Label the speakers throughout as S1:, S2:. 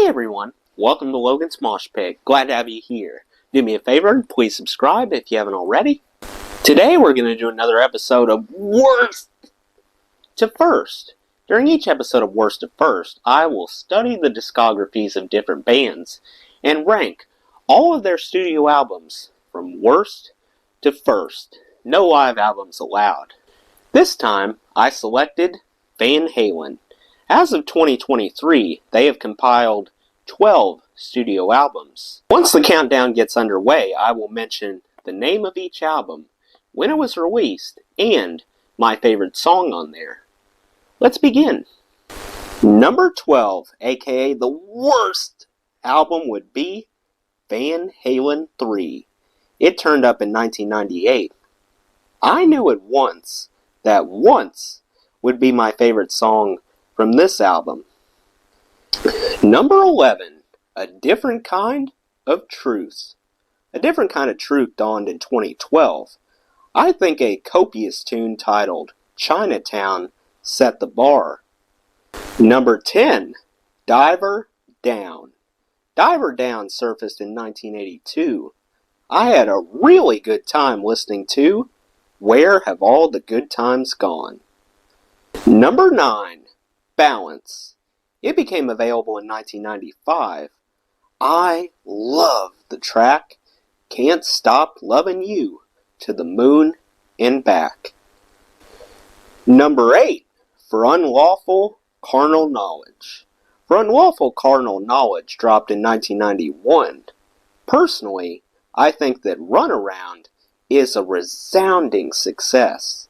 S1: Hey everyone, welcome to Logan's Mosh Pit. Glad to have you here. Do me a favor and please subscribe if you haven't already. Today we're going to do another episode of Worst to First. During each episode of Worst to First, I will study the discographies of different bands and rank all of their studio albums from worst to first. No live albums allowed. This time, I selected Van Halen. As of 2023, they have compiled 12 studio albums. Once the countdown gets underway, I will mention the name of each album, when it was released, and my favorite song on there. Let's begin. Number 12, aka the worst album, would be Van Halen 3. It turned up in 1998. I knew at once that Once would be my favorite song from this album. Number 11, A Different Kind of Truth. A Different Kind of Truth dawned in 2012. I think a copious tune titled Chinatown set the bar. Number 10, Diver Down. Diver Down surfaced in 1982. I had a really good time listening to Where Have All the Good Times Gone? Number 9, Balance. It became available in 1995. I love the track Can't Stop Lovin' You to the Moon and Back. Number 8, For Unlawful Carnal Knowledge. For Unlawful Carnal Knowledge dropped in 1991. Personally, I think that Runaround is a resounding success.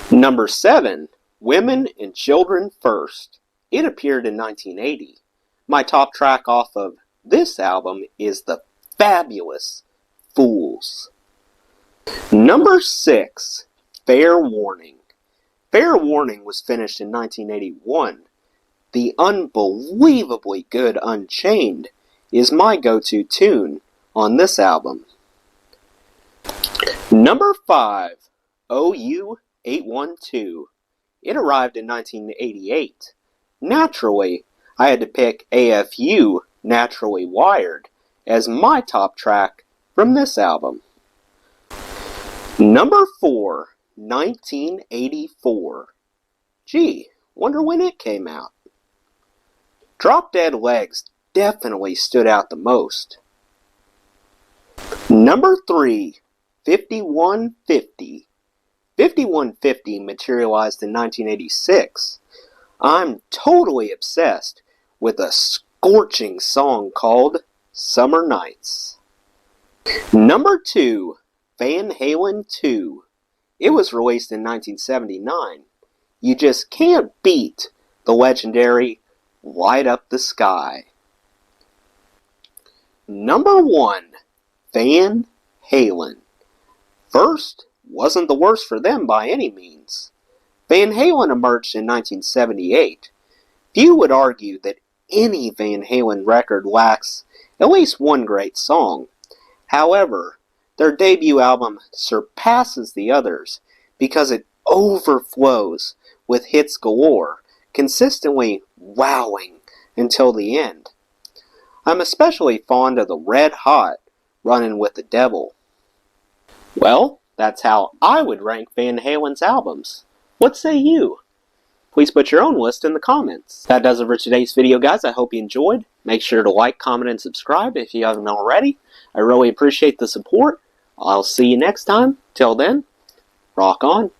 S1: Number 7, Women and Children First. It appeared in 1980. My top track off of this album is the fabulous Fools. Number 6, Fair Warning. Fair Warning was finished in 1981. The unbelievably good Unchained is my go-to tune on this album. Number 5, OU 812. It arrived in 1988. Naturally, I had to pick AFU Naturally Wired as my top track from this album. Number 4, 1984. Gee, wonder when it came out. Drop Dead Legs definitely stood out the most. Number 3, 5150. 5150 materialized in 1986. I'm totally obsessed with a scorching song called Summer Nights. Number 2, Van Halen 2. It was released in 1979. You just can't beat the legendary Light Up the Sky. Number 1, Van Halen. First wasn't the worst for them by any means. Van Halen emerged in 1978. Few would argue that any Van Halen record lacks at least one great song. However, their debut album surpasses the others because it overflows with hits galore, consistently wowing until the end. I'm especially fond of the Red Hot Runnin' with the Devil. Well, that's how I would rank Van Halen's albums. What say you? Please put your own list in the comments. That does it for today's video, guys. I hope you enjoyed. Make sure to like, comment, and subscribe if you haven't already. I really appreciate the support. I'll see you next time. Till then, rock on.